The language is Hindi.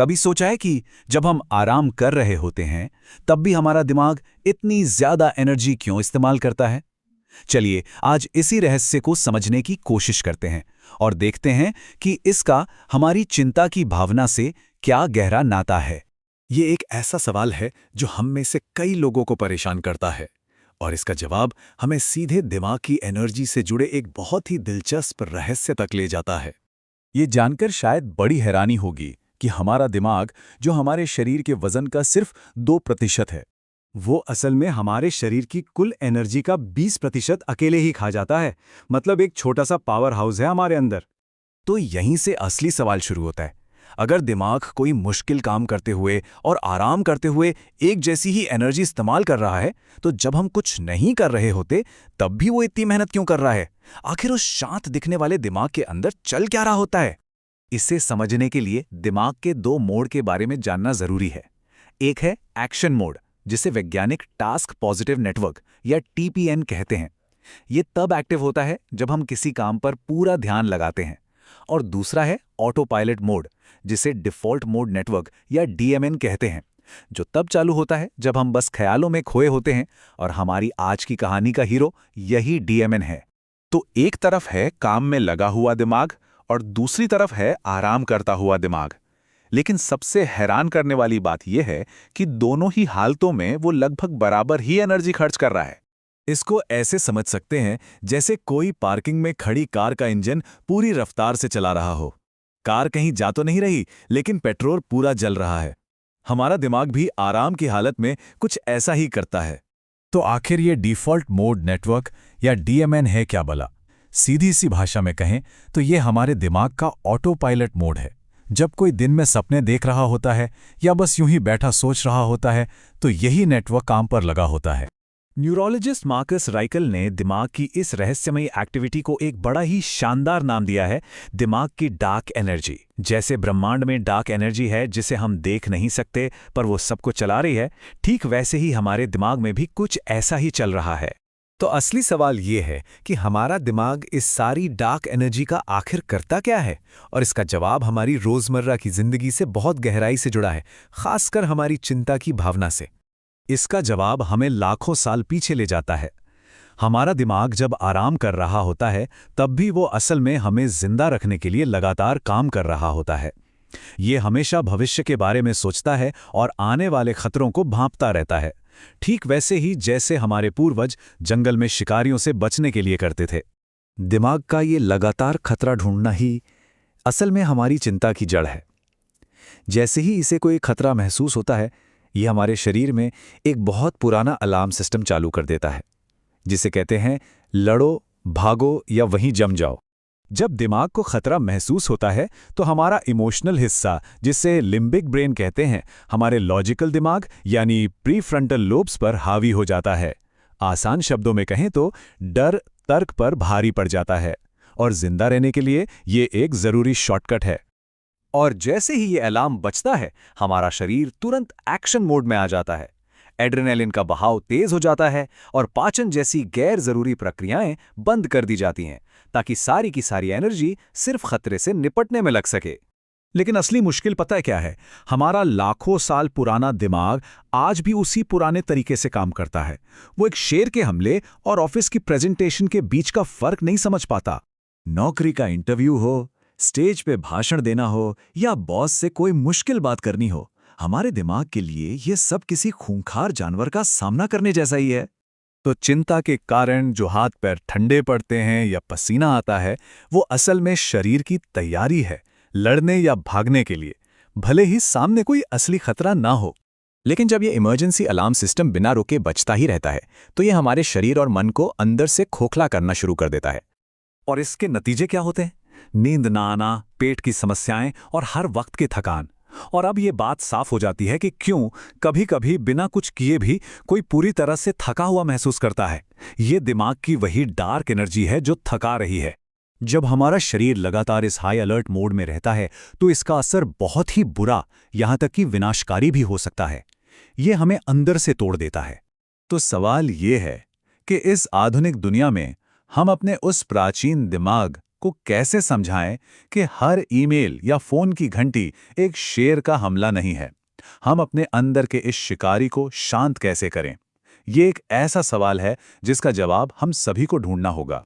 कभी सोचा है कि जब हम आराम कर रहे होते हैं तब भी हमारा दिमाग इतनी ज्यादा एनर्जी क्यों इस्तेमाल करता है? चलिए आज इसी रहस्य को समझने की कोशिश करते हैं और देखते हैं कि इसका हमारी चिंता की भावना से क्या गहरा नाता है। ये एक ऐसा सवाल है जो हम में से कई लोगों को परेशान करता है और इसका जवाब हमें सीधे दिमाग की एनर्जी से जुड़े एक बहुत ही दिलचस्प रहस्य तक ले जाता है। ये जानकर शायद बड़ी हैरानी होगी कि हमारा दिमाग, जो हमारे शरीर के वजन का सिर्फ 2% है, वो असल में हमारे शरीर की कुल एनर्जी का 20% अकेले ही खा जाता है। मतलब एक छोटा सा पावर हाउस है हमारे अंदर। तो यहीं से असली सवाल शुरू होता है। अगर दिमाग कोई मुश्किल काम करते हुए और आराम करते हुए एक जैसी ही एनर्जी इस्तेमाल कर रहा है, तो जब हम कुछ नहीं कर रहे होते तब भी वो इतनी मेहनत क्यों कर रहा है? आखिर उस शांत दिखने वाले दिमाग के अंदर चल क्या रहा होता है? इसे समझने के लिए दिमाग के 2 मोड के बारे में जानना जरूरी है। एक है एक्शन मोड, जिसे वैज्ञानिक टास्क पॉजिटिव नेटवर्क या TPN कहते हैं। ये तब एक्टिव होता है जब हम किसी काम पर पूरा ध्यान लगाते हैं। और दूसरा है ऑटो पायलट मोड, जिसे डिफॉल्ट मोड नेटवर्क या DMN कहते हैं, जो तब चालू होता है जब हम बस ख्यालों में खोए होते हैं। और हमारी आज की कहानी का हीरो यही DMN है। तो एक तरफ है काम में लगा हुआ दिमाग और दूसरी तरफ है आराम करता हुआ दिमाग। लेकिन सबसे हैरान करने वाली बात यह है कि दोनों ही हालतों में वो लगभग बराबर ही एनर्जी खर्च कर रहा है। इसको ऐसे समझ सकते हैं जैसे कोई पार्किंग में खड़ी कार का इंजन पूरी रफ्तार से चला रहा हो। कार कहीं जा तो नहीं रही, लेकिन पेट्रोल पूरा जल रहा है। हमारा दिमाग भी आराम की हालत में कुछ ऐसा ही करता है। तो आखिर ये डिफ़ॉल्ट मोड नेटवर्क या DMN है क्या भला? सीधी सी भाषा में कहें तो ये हमारे दिमाग का ऑटो पायलट मोड है। जब कोई दिन में सपने देख रहा होता है या बस यूं ही बैठा सोच रहा होता है, तो यही नेटवर्क काम पर लगा होता है। न्यूरोलॉजिस्ट मार्कस राइकल ने दिमाग की इस रहस्यमयी एक्टिविटी को एक बड़ा ही शानदार नाम दिया है, दिमाग की डार्क एनर्जी। जैसे ब्रह्मांड में डार्क एनर्जी है जिसे हम देख नहीं सकते पर वो सबको चला रही है, ठीक वैसे ही हमारे दिमाग में भी कुछ ऐसा ही चल रहा है। तो असली सवाल ये है कि हमारा दिमाग इस सारी डार्क एनर्जी का आखिर करता क्या है? और इसका जवाब हमारी रोजमर्रा की जिंदगी से बहुत गहराई से जुड़ा है, खासकर हमारी चिंता की भावना से। इसका जवाब हमें लाखों साल पीछे ले जाता है। हमारा दिमाग जब आराम कर रहा होता है तब भी वो असल में हमें जिंदा रखने के लिए लगातार काम कर रहा होता है। ये हमेशा भविष्य के बारे में सोचता है और आने वाले खतरों को भांपता रहता है, ठीक वैसे ही जैसे हमारे पूर्वज जंगल में शिकारियों से बचने के लिए करते थे। दिमाग का ये लगातार खतरा ढूंढना ही असल में हमारी चिंता की जड़ है। जैसे ही इसे कोई खतरा महसूस होता है, ये हमारे शरीर में एक बहुत पुराना अलार्म सिस्टम चालू कर देता है, जिसे कहते हैं लड़ो, भागो या वहीं जम जाओ। जब दिमाग को खतरा महसूस होता है तो हमारा इमोशनल हिस्सा, जिसे लिम्बिक ब्रेन कहते हैं, हमारे लॉजिकल दिमाग यानी प्रीफ्रंटल लोब्स पर हावी हो जाता है। आसान शब्दों में कहें तो डर तर्क पर भारी पड़ जाता है और जिंदा रहने के लिए ये एक जरूरी शॉर्टकट है। और जैसे ही ये अलार्म बजता है, हमारा शरीर तुरंत एक्शन मोड में आ जाता है। एड्रेनालिन का बहाव तेज हो जाता है और पाचन जैसी गैर जरूरी प्रक्रियाएं बंद कर दी जाती हैं, ताकि सारी की सारी एनर्जी सिर्फ खतरे से निपटने में लग सके। लेकिन असली मुश्किल पता है क्या है? हमारा लाखों साल पुराना दिमाग आज भी उसी पुराने तरीके से काम करता है। वो एक शेर के हमले और ऑफिस की प्रेजेंटेशन के बीच का फर्क नहीं समझ पाता। नौकरी का इंटरव्यू हो, स्टेज पे भाषण देना हो या बॉस से कोई मुश्किल बात करनी हो, हमारे दिमाग के लिए ये सब किसी खूंखार जानवर का सामना करने जैसा ही है। तो चिंता के कारण जो हाथ पैर ठंडे पड़ते हैं या पसीना आता है, वो असल में शरीर की तैयारी है लड़ने या भागने के लिए, भले ही सामने कोई असली खतरा ना हो। लेकिन जब ये इमरजेंसी अलार्म सिस्टम बिना रुके बजता ही रहता है, तो ये हमारे शरीर और मन को अंदर से खोखला करना शुरू कर देता है। और इसके नतीजे क्या होते हैं? नींद ना आना, पेट की समस्याएं और हर वक्त की थकान। और अब ये बात साफ हो जाती है कि क्यों कभी कभी बिना कुछ किए भी कोई पूरी तरह से थका हुआ महसूस करता है। ये दिमाग की वही डार्क एनर्जी है जो थका रही है। जब हमारा शरीर लगातार इस हाई अलर्ट मोड में रहता है तो इसका असर बहुत ही बुरा, यहां तक कि विनाशकारी भी हो सकता है। ये हमें अंदर से तोड़ देता है। तो सवाल ये है कि इस आधुनिक दुनिया में हम अपने उस प्राचीन दिमाग को कैसे समझाएं कि हर ईमेल या फोन की घंटी एक शेर का हमला नहीं है। हम अपने अंदर के इस शिकारी को शांत कैसे करें? ये एक ऐसा सवाल है जिसका जवाब हम सभी को ढूंढना होगा।